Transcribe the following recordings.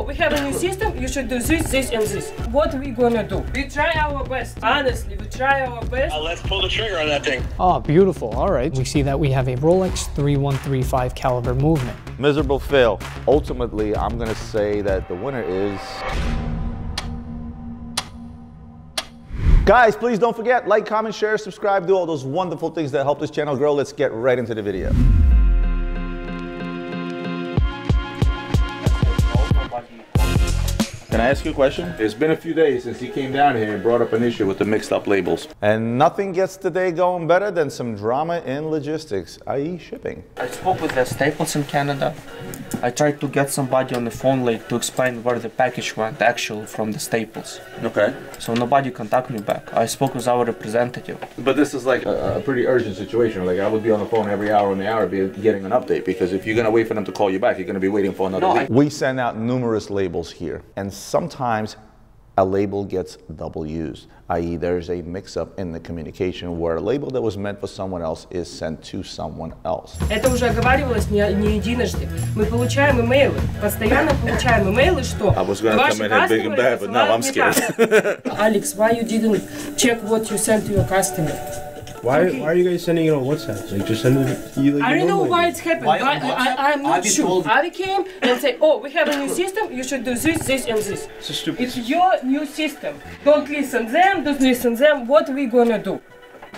we have a new system, you should do this, this, and this. What we gonna do? We try our best. Honestly, we try our best. Let's pull the trigger on that thing. Oh, beautiful. All right. We see that we have a Rolex 3135 caliber movement. Miserable fail. Ultimately, I'm gonna say that the winner is... Guys, please don't forget, like, comment, share, subscribe, do all those wonderful things that help this channel grow. Let's get right into the video. Can I ask you a question? It's been a few days since he came down here and brought up an issue with the mixed up labels. And nothing gets the day going better than some drama in logistics, i.e. shipping. I spoke with the Staples in Canada. I tried to get somebody on the phone to explain where the package went actually from the Staples. Okay. So nobody contacted me back. I spoke with our representative. But this is like a pretty urgent situation. Like I would be on the phone every hour on the hour getting an update, because if you're gonna wait for them to call you back, you're gonna be waiting for another week. We send out numerous labels here, and sometimes a label gets double used, i.e. there's a mix-up in the communication where a label that was meant for someone else is sent to someone else. Это уже оговаривалось не единожды. Мы получаем имейлы, постоянно получаем имейлы, что ваши customers посылают не так. Alex, why you didn't check what you sent to your customer? Why are you guys sending it on WhatsApp? Like just send it. I don't know why it's happened. I'm not sure. Avi came and said, "Oh, we have a new system. You should do this, this, and this." It's a stupid. It's your new system. Don't listen them. Don't listen them. What we gonna do?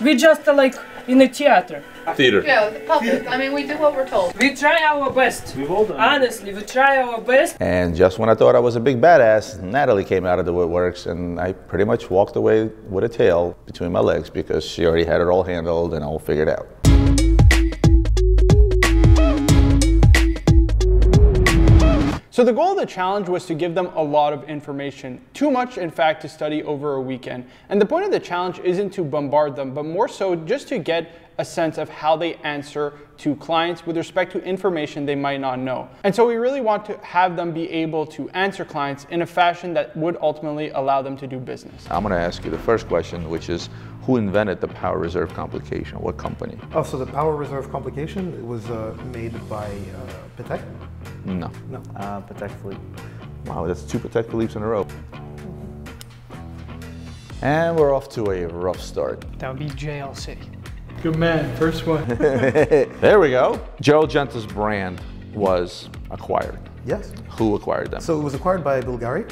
We just like in a theater. Theater. Yeah, the public. I mean, we do what we're told. We try our best. We've all done. Honestly, we try our best. And just when I thought I was a big badass, Natalie came out of the woodworks, and I pretty much walked away with a tail between my legs because she already had it all handled and all figured out. So the goal of the challenge was to give them a lot of information, too much in fact to study over a weekend. And the point of the challenge isn't to bombard them, but more so just to get a sense of how they answer to clients with respect to information they might not know. And so we really want to have them be able to answer clients in a fashion that would ultimately allow them to do business. I'm going to ask you the first question, which is, who invented the power reserve complication? What company? Oh, so the power reserve complication, it was made by Patek? No. No. Patek Philippe. Wow, that's 2 Patek Philippes in a row. And we're off to a rough start. That would be JLC. Good man, first one. There we go. Gerald Genta's brand was acquired. Yes. Who acquired them? So it was acquired by Bulgari.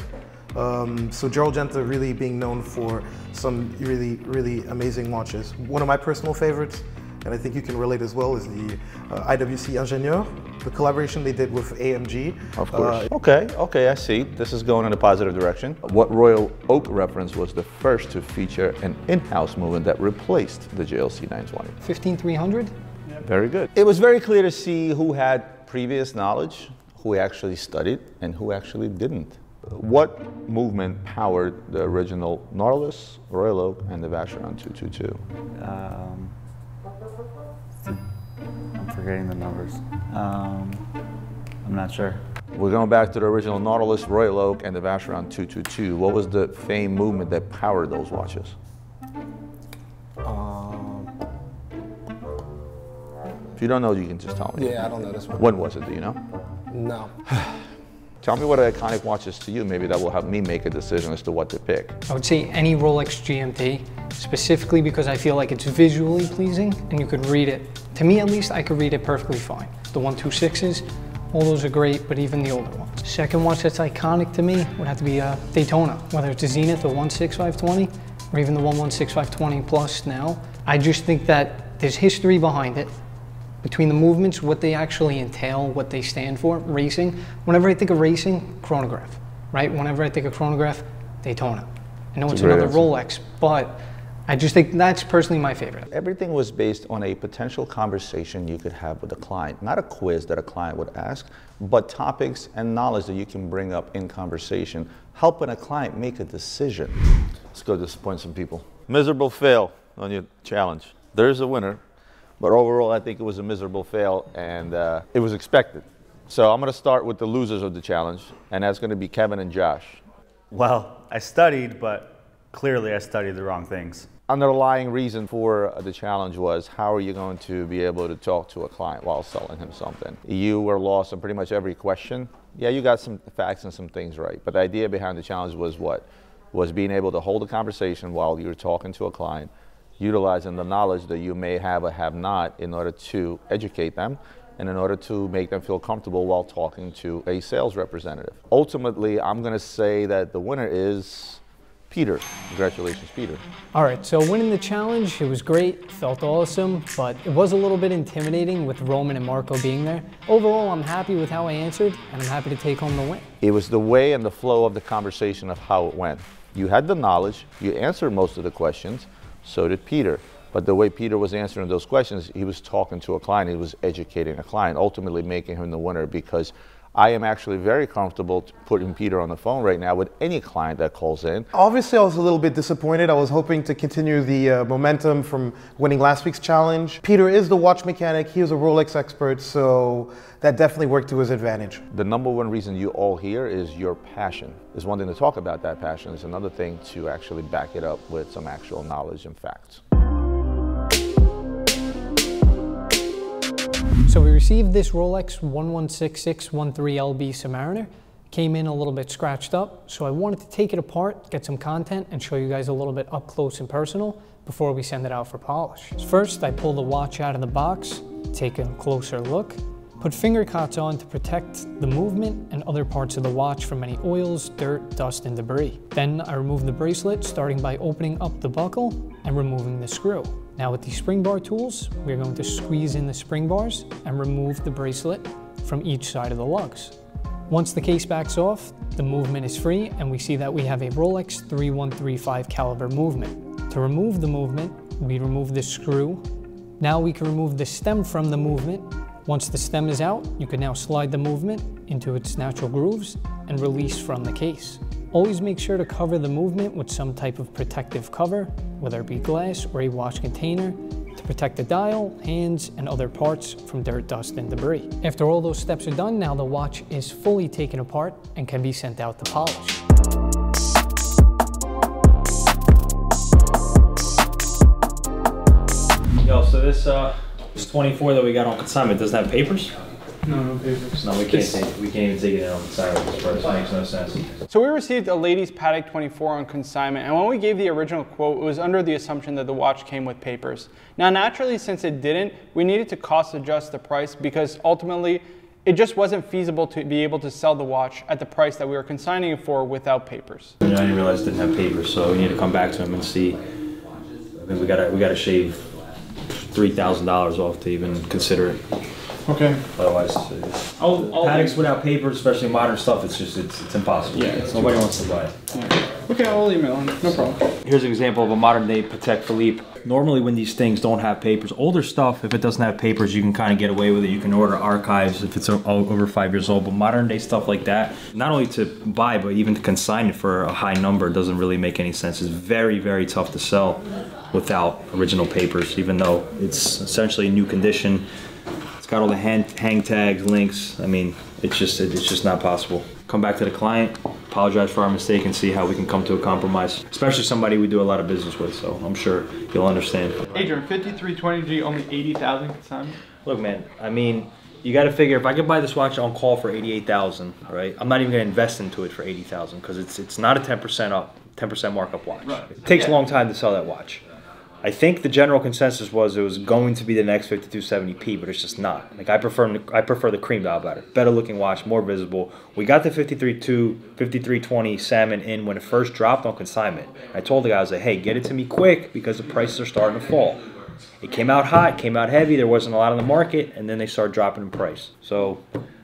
So Gerald Genta really being known for some really, really amazing watches. One of my personal favorites, and I think you can relate as well, is the 𝗙𝗰𝗲𝗍 𝗪𝗔𝗍, the collaboration they did with AMG. Of course. Okay, I see. This is going in a positive direction. What Royal Oak reference was the first to feature an in-house movement that replaced the JLC 920? 15300? Very good. It was very clear to see who had previous knowledge, who actually studied, and who actually didn't. What movement powered the original Nautilus, Royal Oak, and the Vacheron 222? I'm forgetting the numbers. I'm not sure. We're going back to the original Nautilus, Royal Oak, and the Vacheron 222. What was the famed movement that powered those watches? If you don't know, you can just tell me. Yeah, I don't know this one. When was it, do you know? No. Tell me what iconic watch is to you. Maybe that will help me make a decision as to what to pick. I would say any Rolex GMT, specifically because I feel like it's visually pleasing and you could read it. To me, at least, I could read it perfectly fine. The 126s, all those are great, but even the older ones. Second watch that's iconic to me would have to be Daytona, whether it's a Zenith, the 16520, or even the 16520 Plus now. I just think that there's history behind it. Between the movements, what they actually entail, what they stand for, racing. Whenever I think of racing, chronograph, right? Whenever I think of chronograph, Daytona. I know it's another Rolex, but I just think that's personally my favorite. Everything was based on a potential conversation you could have with a client. Not a quiz that a client would ask, but topics and knowledge that you can bring up in conversation, helping a client make a decision. Let's go disappoint some people. Miserable fail on your challenge. There's a winner. But overall, I think it was a miserable fail, and it was expected. So I'm going to start with the losers of the challenge, and that's going to be Kevin and Josh. Well, I studied, but Clearly, I studied the wrong things. Underlying reason for the challenge was, how are you going to be able to talk to a client while selling him something? You were lost on pretty much every question. Yeah, you got some facts and some things right, but the idea behind the challenge was what? Was being able to hold a conversation while you were talking to a client, utilizing the knowledge that you may have or have not in order to educate them and in order to make them feel comfortable while talking to a sales representative. Ultimately, I'm going to say that the winner is Peter. Congratulations, Peter. All right, so winning the challenge, it was great, felt awesome, but it was a little bit intimidating with Roman and Marco being there. Overall, I'm happy with how I answered, and I'm happy to take home the win. It was the way and the flow of the conversation of how it went. You had the knowledge, you answered most of the questions, so did Peter. But the way Peter was answering those questions, he was talking to a client, he was educating a client, ultimately making him the winner, because I am actually very comfortable putting Peter on the phone right now with any client that calls in. Obviously, I was a little bit disappointed. I was hoping to continue the momentum from winning last week's challenge. Peter is the watch mechanic. He is a Rolex expert, so that definitely worked to his advantage. The number one reason you all here is your passion. It's one thing to talk about that passion. It's another thing to actually back it up with some actual knowledge and facts. So we received this Rolex 𝗏𝗏6613LB Submariner. Came in a little bit scratched up, so I wanted to take it apart, get some content, and show you guys a little bit up close and personal before we send it out for polish. First, I pull the watch out of the box, take a closer look, put finger cots on to protect the movement and other parts of the watch from any oils, dirt, dust, and debris. Then I remove the bracelet, starting by opening up the buckle and removing the screw. Now with these spring bar tools, we're going to squeeze in the spring bars and remove the bracelet from each side of the lugs. Once the case backs off, the movement is free and we see that we have a Rolex 3135 caliber movement. To remove the movement, we remove the screw. Now we can remove the stem from the movement. Once the stem is out, you can now slide the movement into its natural grooves and release from the case. Always make sure to cover the movement with some type of protective cover, whether it be glass or a watch container, to protect the dial, hands, and other parts from dirt, dust, and debris. After all those steps are done, now the watch is fully taken apart and can be sent out to polish. Yo, so this 24 that we got on consignment doesn't have papers? No papers. No, we can't even take it in on consignment. This makes no sense. So we received a ladies Patek 24 on consignment, and when we gave the original quote, it was under the assumption that the watch came with papers. Now naturally, since it didn't, we needed to cost adjust the price because ultimately it just wasn't feasible to be able to sell the watch at the price that we were consigning it for without papers. I didn't realize it didn't have papers, so we need to come back to him and see. I think we gotta shave $3,000 off to even consider it. Okay. Otherwise, Pateks without papers, especially modern stuff, it's impossible. Yeah, nobody wants to buy it. Yeah. Okay, I'll email him. No problem. Here's an example of a modern day Patek Philippe. Normally when these things don't have papers, older stuff, if it doesn't have papers, you can kind of get away with it. You can order archives if it's over 5 years old. But modern day stuff like that, not only to buy, but even to consign it for a high number doesn't really make any sense. It's very, very tough to sell without original papers, even though it's essentially new condition. It's got all the hang tags, links. I mean, it's just not possible. Come back to the client, apologize for our mistake, and see how we can come to a compromise. Especially somebody we do a lot of business with, so I'm sure you'll understand. Adrian, 5320G, only 80,000 consignment. Look, man, I mean, you got to figure if I could buy this watch on call for 88,000, right? I'm not even going to invest into it for 80,000 because it's not a 10% markup watch. Right. It takes a long time to sell that watch. I think the general consensus was it was going to be the next 5270p, but it's just not. Like I prefer the cream dial better looking watch, more visible. We got the 5320 Salmon in when it first dropped on consignment. I told the guy, I was like, hey, get it to me quick because the prices are starting to fall. It came out hot, came out heavy, there wasn't a lot on the market, and then they started dropping in price. So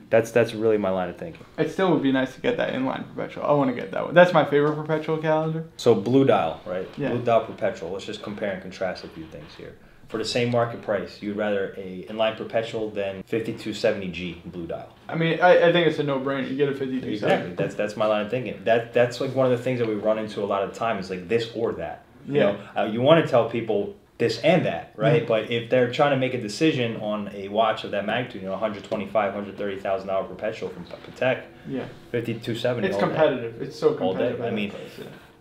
that's really my line of thinking. It still would be nice to get that inline perpetual. I want to get that one. That's my favorite perpetual calendar. So blue dial, right? Yeah. Blue dial perpetual. Let's just compare and contrast a few things here. For the same market price, you'd rather a inline perpetual than 5270G blue dial. I mean, I think it's a no-brainer. You get a 5270. Exactly. That's my line of thinking. That's like one of the things that we run into a lot of the time is like this or that. Yeah. You know, you want to tell people this and that, right? Mm-hmm. But if they're trying to make a decision on a watch of that magnitude, you know, $125,000, $130,000 perpetual from Patek, yeah, 5270. It's competitive. It's so competitive. I mean,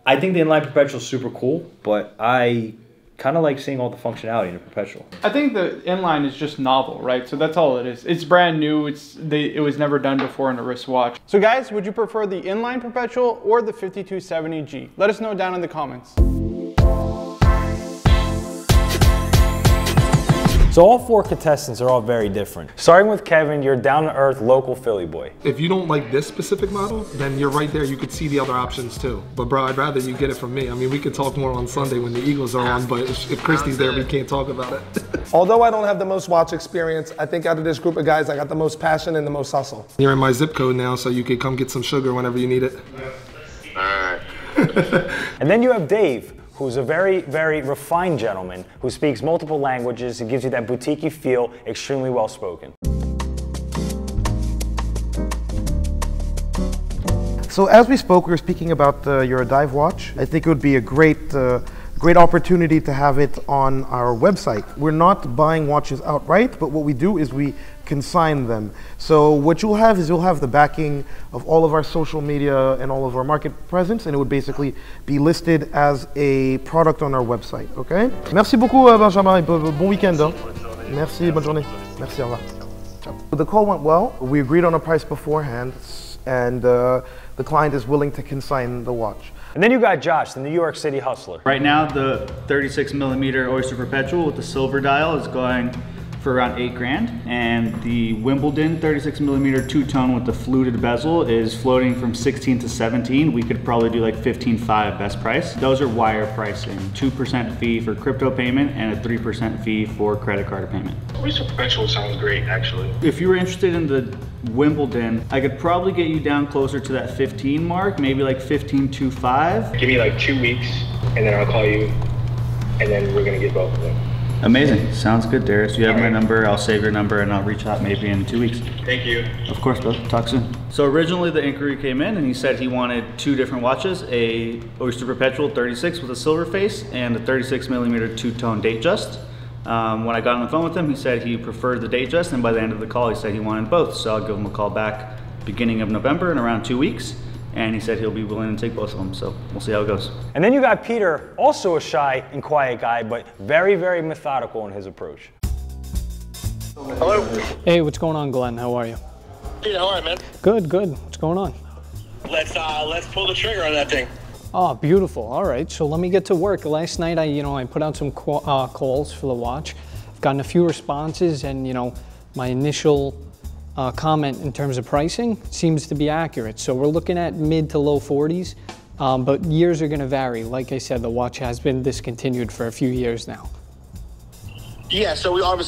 I think the inline perpetual is super cool, but I kind of like seeing all the functionality in a perpetual. I think the inline is just novel, right? So that's all it is. It's brand new. It was never done before in a wristwatch. So guys, would you prefer the inline perpetual or the 5270G? Let us know down in the comments. So all 4 contestants are all very different. Starting with Kevin, you're down-to-earth local Philly boy. If you don't like this specific model, then you're right there. You could see the other options too. But bro, I'd rather you get it from me. I mean, we could talk more on Sunday when the Eagles are on, but if Christy's there, we can't talk about it. Although I don't have the most watch experience, I think out of this group of guys, I got the most passion and the most hustle. You're in my zip code now, so you could come get some sugar whenever you need it. All right. And then you have Dave, who's a very, very refined gentleman who speaks multiple languages and gives you that boutique-y feel, extremely well-spoken. So as we spoke, we were speaking about your dive watch. I think it would be a great opportunity to have it on our website. We're not buying watches outright, but what we do is we consign them. So what you'll have is you'll have the backing of all of our social media and all of our market presence, and it would basically be listed as a product on our website, okay? Merci beaucoup, Benjamin, et bon week-end. Merci, bonne journée. Merci, au revoir. Ciao. The call went well. We agreed on a price beforehand, and the client is willing to consign the watch. And then you got Josh, the New York City hustler. Right now, the 36mm Oyster Perpetual with the silver dial is going for around $8,000, and the Wimbledon 36mm two-tone with the fluted bezel is floating from 16 to 17. We could probably do like 15.5 best price. Those are wire pricing, 2% fee for crypto payment and a 3% fee for credit card payment. Oyster Perpetual sounds great, actually. If you were interested in the Wimbledon, I could probably get you down closer to that 15 mark, maybe like 15.25. Give me like 2 weeks, and then I'll call you, and then we're gonna get both of them. Amazing. Sounds good, Darius. You have my number. I'll save your number and I'll reach out maybe in 2 weeks. Thank you. Of course, bro. Talk soon. So originally the inquiry came in and he said he wanted 2 different watches, a Oyster Perpetual 36 with a silver face and a 36mm two-tone Datejust. When I got on the phone with him, he said he preferred the Datejust, and by the end of the call, he said he wanted both. So I'll give him a call back beginning of November in around 2 weeks. And he said he'll be willing to take both of them, so we'll see how it goes. And then you got Peter, also a shy and quiet guy, but very, very methodical in his approach. Hello. Hey, what's going on, Glenn? How are you? Peter, how are you, man? Good, good. What's going on? Let's pull the trigger on that thing. Oh, beautiful. All right, so let me get to work. Last night, I put out some calls for the watch. I've gotten a few responses, and my initial comment in terms of pricing seems to be accurate. So we're looking at mid to low 40s, but years are going to vary. Like I said, the watch has been discontinued for a few years now. Yeah, so we want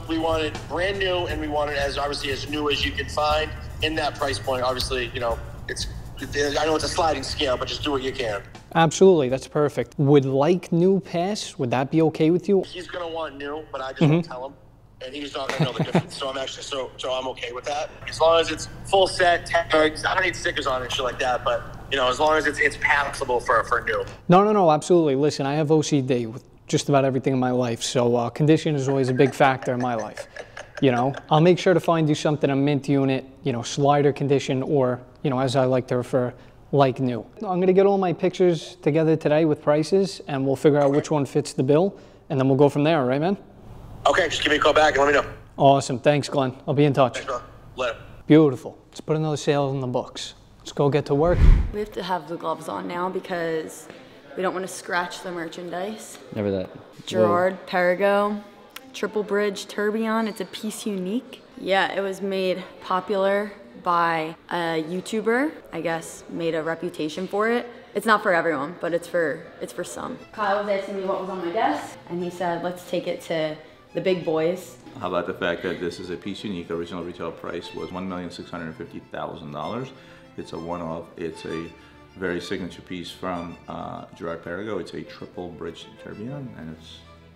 it brand new, and we want it as new as you can find in that price point. Obviously, I know it's a sliding scale, but just do what you can. Absolutely, that's perfect. Would like new pass? Would that be okay with you? He's gonna want new, but I just won't tell him. And he's not gonna know the difference. So I'm actually so I'm okay with that. As long as it's full set, tags, I don't need stickers on it and shit like that, but as long as it's passable for new. No, absolutely. Listen, I have OCD with just about everything in my life, so condition is always a big factor in my life. I'll make sure to find you something, a mint unit, slider condition, or as I like to refer, like new. I'm gonna get all my pictures together today with prices, and we'll figure out which one fits the bill, and then we'll go from there, right, man? Okay, just give me a call back and let me know. Awesome, thanks, Glenn. I'll be in touch. Thanks, bro. Later. Beautiful. Let's put another sale in the books. Let's go get to work. We have to have the gloves on now because we don't want to scratch the merchandise. Never that. 𝗕𝗏𝗪𝗏 triple bridge tourbillon. It's a piece unique. Yeah, it was made popular by a YouTuber, I guess, made a reputation for it. It's not for everyone, but it's for some. Kyle was asking me what was on my desk, and he said, let's take it to the big boys. How about the fact that this is a piece unique? Original retail price was $1,650,000. It's a one-off. It's a very signature piece from 𝗕𝗏𝗪𝗏. It's a triple bridge tourbillon, and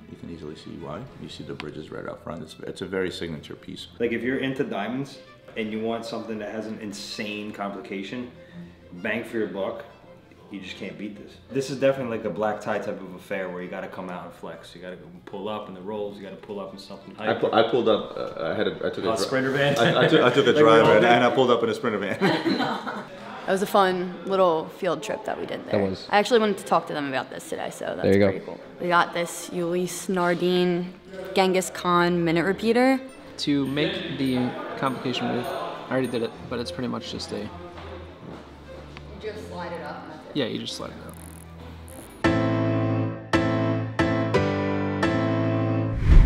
you can easily see why. You see the bridges right out front. It's a very signature piece. Like if you're into diamonds and you want something that has an insane complication, bang for your buck, you just can't beat this. This is definitely like a black tie type of affair where you got to come out and flex. You got to pull up in the rolls. You got to pull up in something. I pulled up. I took a Sprinter van. I took a driver and I pulled up in a Sprinter van. That was a fun little field trip that we did there. That was. I actually wanted to talk to them about this today, so that's There you go. pretty cool. We got this Ulysse Nardine Genghis Khan minute repeater. To make the complication move, I already did it, but it's pretty much just a... You just slide it up. Yeah, you just slide it up.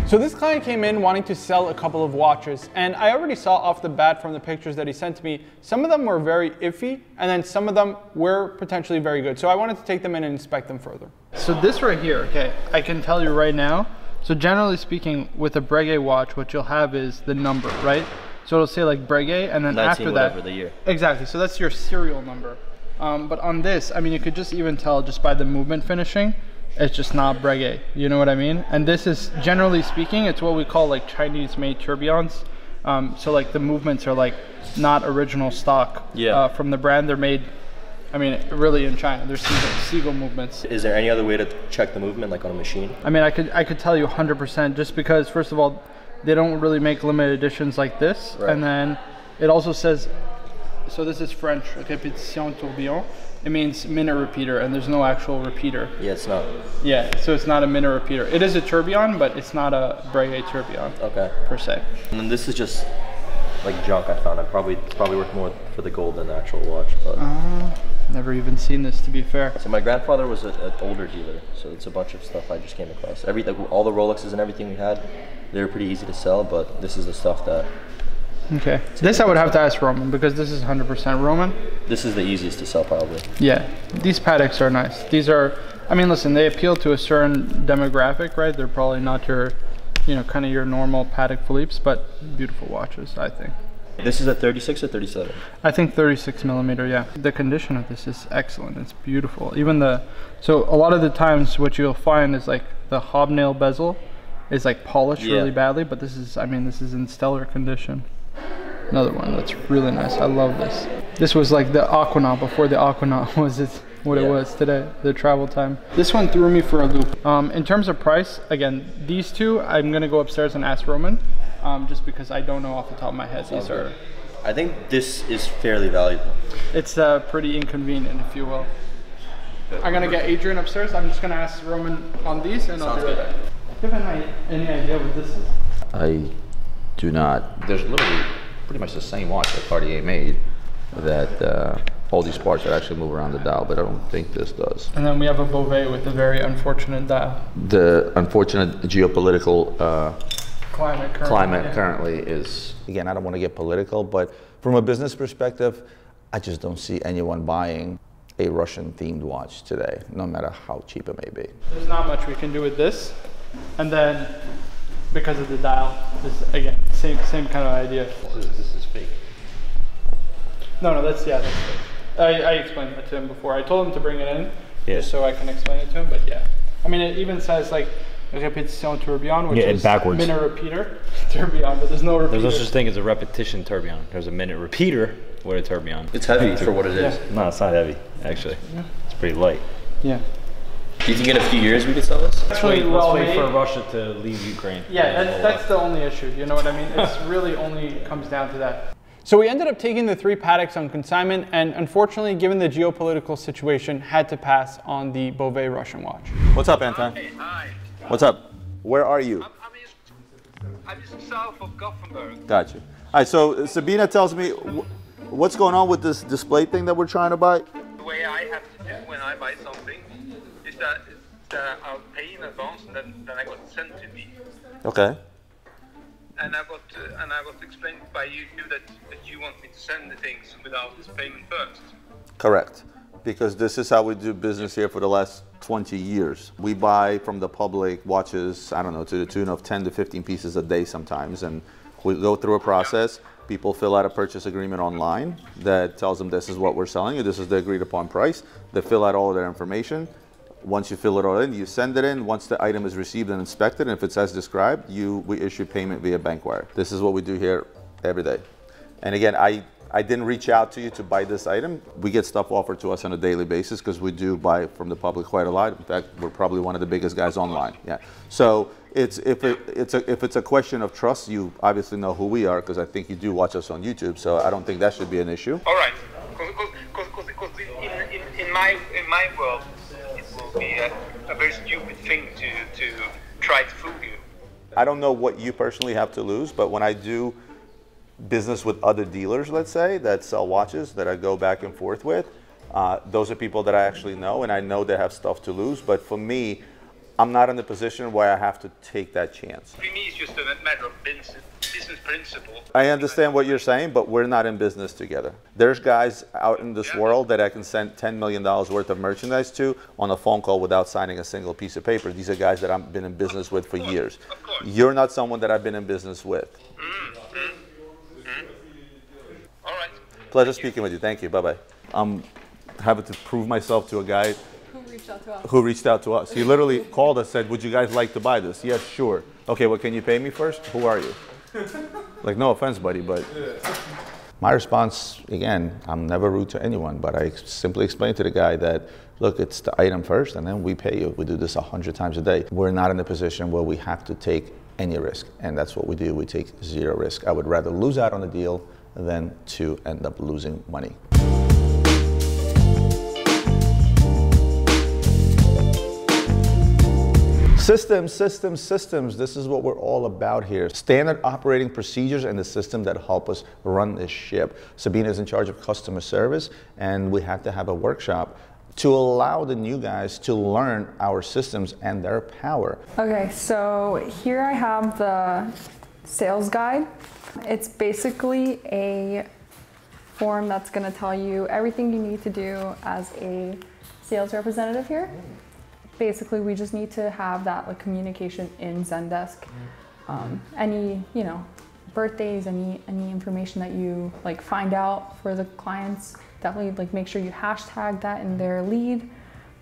So this client came in wanting to sell a couple of watches, and I already saw off the bat from the pictures that he sent to me, some of them were very iffy, and then some of them were potentially very good. So I wanted to take them in and inspect them further. So this right here, okay, I can tell you right now, so generally speaking, with a Breguet watch, what you'll have is the number, right? So it'll say like Breguet, and then after that, the year. Exactly, so that's your serial number. But on this, I mean, you could just even tell just by the movement finishing, it's just not Breguet, you know what I mean? And this is, generally speaking, it's what we call like Chinese-made tourbillons. So like the movements are like not original stock from the brand. They're made, I mean, really in China. They're seagull movements. Is there any other way to check the movement, like on a machine? I mean, I could tell you 100% just because, first of all, they don't really make limited editions like this. Right. And then it also says, so this is French, répétition tourbillon. It means minute repeater, and there's no actual repeater. Yeah, it's not. Yeah, so it's not a minute repeater. It is a tourbillon, but it's not a Breguet tourbillon. Okay. Per se. And then this is just like junk I found. It's probably worth more for the gold than the actual watch. But never even seen this, to be fair. So my grandfather was an older dealer, so it's a bunch of stuff I just came across. All the Rolexes and everything we had, they were pretty easy to sell, but this is the stuff that. Okay. This I would have to ask Roman, because this is 100% Roman. This is the easiest to sell, probably. Yeah, these Pateks are nice. These are, I mean, listen, they appeal to a certain demographic, right? They're probably not your, you know, kind of your normal Patek Philippe's, but beautiful watches, I think. This is a 36 or 37? I think 36 millimeter, yeah. The condition of this is excellent. It's beautiful. Even so a lot of the times what you'll find is like the hobnail bezel is like polished really badly, but this is, I mean, this is in stellar condition. Another one that's really nice. I love this. This was like the Aquanaut before the Aquanaut was what it was today, the travel time. This one threw me for a loop. In terms of price, again, these two, I'm gonna go upstairs and ask Roman, just because I don't know off the top of my head. These are. I think this is fairly valuable. It's pretty inconvenient, if you will. I'm gonna get Adrian upstairs. I'm just gonna ask Roman on these, and I'll do it. Do you have any idea what this is? I do not. There's literally pretty much the same watch that Cartier made that all these parts that actually move around the dial, but I don't think this does. And then we have a Beauvais with a very unfortunate dial. The unfortunate geopolitical climate currently is, again, I don't want to get political, but from a business perspective, I just don't see anyone buying a Russian themed watch today, no matter how cheap it may be. There's not much we can do with this. And then, because of the dial, this, again, same kind of idea. This is fake. No, that's fake. I explained that to him before. I told him to bring it in, just so I can explain it to him, but yeah. I mean, it even says like, répétition tourbillon, which is backwards. Minute repeater tourbillon, but there's no repeater. There's no such thing as a repetition tourbillon. There's a minute repeater with a tourbillon. It's heavy for what it is. No, it's not heavy, actually. Yeah. It's pretty light. Yeah. Do you think in a few years we could sell this? Let's wait for Russia to leave Ukraine. Yeah, that's the only issue. You know what I mean? It's really only comes down to that. So we ended up taking the 3 Pateks on consignment, and unfortunately, given the geopolitical situation, had to pass on the Beauvais Russian watch. What's up, Anton? Hi. What's up? Where are you? I'm just south of Gothenburg. Gotcha. All right, so Sabina tells me, what's going on with this display thing that we're trying to buy? The way I have to do when I buy something is that I'll pay in advance and then I got it sent to me. Okay. And I got explained by you that you want me to send the things without this payment first. Correct. Because this is how we do business here for the last 20 years. We buy from the public watches, I don't know, to the tune of 10 to 15 pieces a day sometimes. And we go through a process. People fill out a purchase agreement online that tells them this is what we're selling and this is the agreed upon price. They fill out all of their information. Once you fill it all in, you send it in. Once the item is received and inspected, and if it's as described, we issue payment via bank wire. This is what we do here every day. And again, I didn't reach out to you to buy this item. We get stuff offered to us on a daily basis because we do buy from the public quite a lot. In fact, we're probably one of the biggest guys online. Yeah. So if it's a question of trust, you obviously know who we are because I think you do watch us on YouTube. So I don't think that should be an issue. All right. Because in my world, it will be a very stupid thing to try to fool you. I don't know what you personally have to lose, but when I do business with other dealers, let's say, that sell watches that I go back and forth with, those are people that I actually know, and I know they have stuff to lose. But for me, I'm not in the position where I have to take that chance. For me, it's just a matter of business principle. I understand what you're saying, but we're not in business together. There's guys out in this world that I can send $10 million worth of merchandise to on a phone call without signing a single piece of paper. These are guys that I've been in business with for years. You're not someone that I've been in business with. All right. Pleasure speaking with you. Thank you. Bye-bye. I'm having to prove myself to a guy who reached out to us. He literally called us, said, would you guys like to buy this? Yes, sure. Okay, well, can you pay me first? Who are you? Like, no offense, buddy, but... My response, again, I'm never rude to anyone, but I simply explained to the guy that, look, it's the item first, and then we pay you. We do this 100 times a day. We're not in a position where we have to take any risk, and that's what we do. We take zero risk. I would rather lose out on the deal than to end up losing money. Systems, systems, systems. This is what we're all about here. Standard operating procedures and the system that help us run this ship. Sabina is in charge of customer service, and we had to have a workshop to allow the new guys to learn our systems and their power. Okay, so here I have the sales guide. It's basically a form that's going to tell you everything you need to do as a sales representative here. Basically, we just need to have that like communication in Zendesk. Any, you know, birthdays, any information that you like find out for the clients, definitely like make sure you hashtag that in their lead.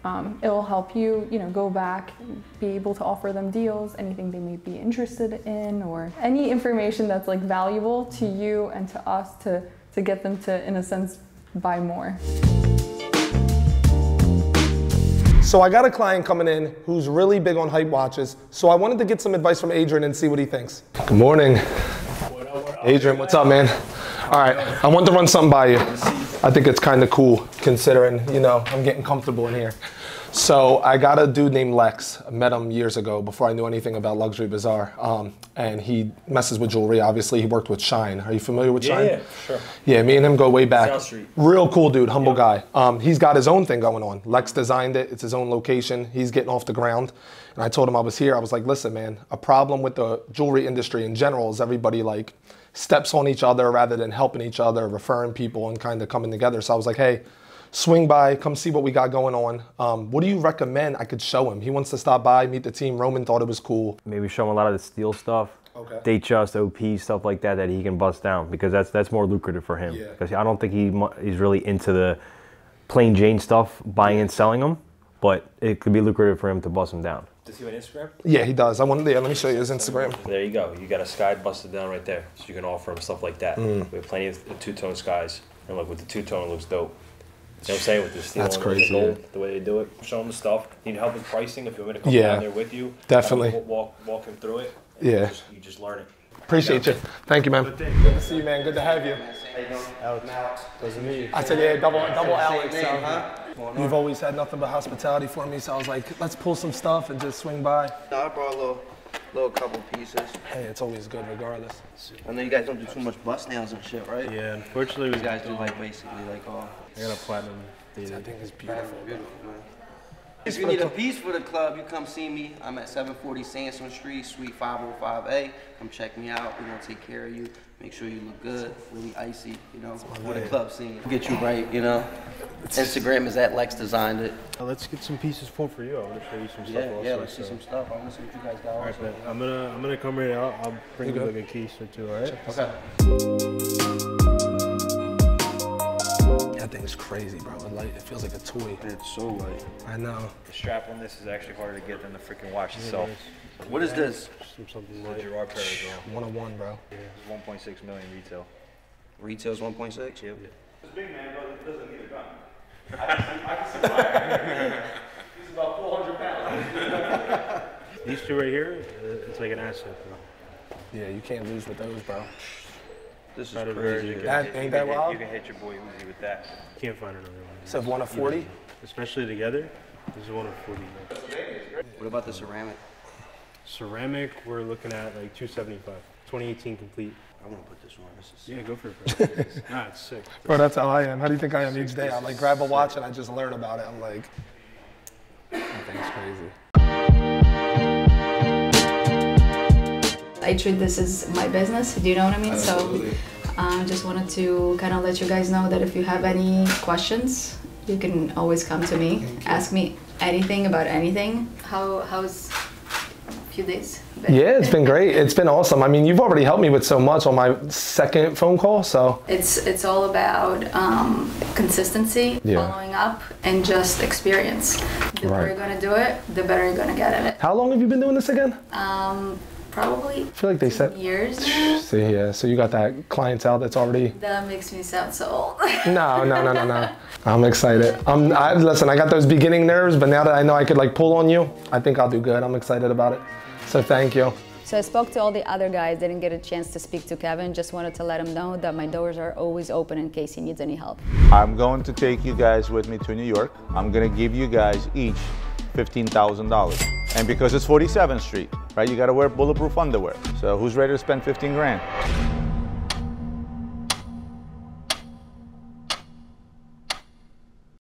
It will help you, you know, go back, be able to offer them deals, anything they may be interested in, or any information that's like valuable to you and to us to get them to, in a sense, buy more. So I got a client coming in who's really big on hype watches. So I wanted to get some advice from Adrian and see what he thinks. Good morning. Adrian, what's up, man? All right, I wanted to run something by you. I think it's kind of cool considering, you know, I'm getting comfortable in here. So I got a dude named Lex. I met him years ago before I knew anything about Luxury Bazaar. And he messes with jewelry, obviously. He worked with Shine. Are you familiar with Shine? Yeah, sure. Yeah, me and him go way back. South Street. Real cool dude, humble guy. He's got his own thing going on. Lex designed it. It's his own location. He's getting off the ground. And I told him I was here. I was like, listen, man, a problem with the jewelry industry in general is everybody like steps on each other rather than helping each other, referring people and kind of coming together. So I was like, hey, swing by, come see what we got going on. What do you recommend I could show him? He wants to stop by, meet the team. Roman thought it was cool. Maybe show him a lot of the steel stuff. Okay. Date just, OP, stuff like that that he can bust down, because that's more lucrative for him. Because I don't think he's really into the plain Jane stuff, buying and selling them, but it could be lucrative for him to bust them down. Does he have an Instagram? Yeah, he does. Let me show you his Instagram. There you go. You got a sky busted down right there, so you can offer him stuff like that. We have plenty of two-tone skies, and look, with the two-tone, it looks dope. You know what I'm saying? With the steel and the gold, the way they do it. Show him the stuff. Need help with pricing if you want me to come down there with you. Definitely. Walk him through it. Yeah. You just learn it. Appreciate you. Thank you, man. Good to see you, man. Good to have you. Alex. Doesn't mean you. I said, yeah, double Alex. You've always had nothing but hospitality for me, so I was like, let's pull some stuff and just swing by. I brought a little couple pieces. Hey, it's always good regardless. I know you guys don't do too much bust nails and shit, right? Yeah, unfortunately. You guys do like basically like all. I got a platinum. That thing is beautiful. Beautiful, man. If you need a piece for the club, you come see me. I'm at 740 Sansom Street, Suite 505A. Come check me out. We're gonna take care of you. Make sure you look good, really icy, you know, for the club scene. Get you right, you know. Instagram is at Lex Designed It. Let's get some pieces for you. I want to show you some stuff also. Yeah, let's see some stuff. I want to see what you guys got also. All right, man. I'm gonna come right out. I'll bring you like a case or two, all right? Okay. That thing is crazy, bro. It feels like a toy. It's so light. I know. The strap on this is actually harder to get than the freaking watch itself. What is this? Something like Gerard Perregaux. 101, bro. Yeah. It's 1.6 million retail. Retail's 1.6? Yep. This big man doesn't need a gun. I can survive. He's about 400 pounds. These two right here, it's like an asset, bro. Yeah, you can't lose with those, bro. This is Not a crazy. very That ain't that wild? You can hit your boy Uzi with that. Can't find another one. So 1 of 40? Especially together, this is 1 of 40. What about the ceramic? Ceramic, we're looking at like 275. 2018 complete. I want to put this on. This is Yeah, go for it, bro. Nah, it's sick. Bro, that's how I am. How do you think I am each day? I like grab a watch and I just learn about it. I'm like, that thing's crazy. I treat this as my business, do you know what I mean? Absolutely. So just wanted to kind of let you guys know that if you have any questions, you can always come to me, ask me anything about anything. How's a few days been? Yeah, it's been great. It's been awesome. I mean, you've already helped me with so much on my second phone call, so. It's all about consistency, following up, and just experience. The more you're gonna do it, the better you're gonna get at it. How long have you been doing this again? Probably I feel like they said years. See, yeah, so you got that clientele that's already. That makes me sound so old. No. I'm excited. Listen, I got those beginning nerves, but now that I know I could like pull on you, I think I'll do good. I'm excited about it. So thank you. So I spoke to all the other guys, didn't get a chance to speak to Kevin, just wanted to let him know that my doors are always open in case he needs any help. I'm going to take you guys with me to New York. I'm going to give you guys each $15,000. And because it's 47th Street, right, you got to wear bulletproof underwear. So who's ready to spend 15 grand?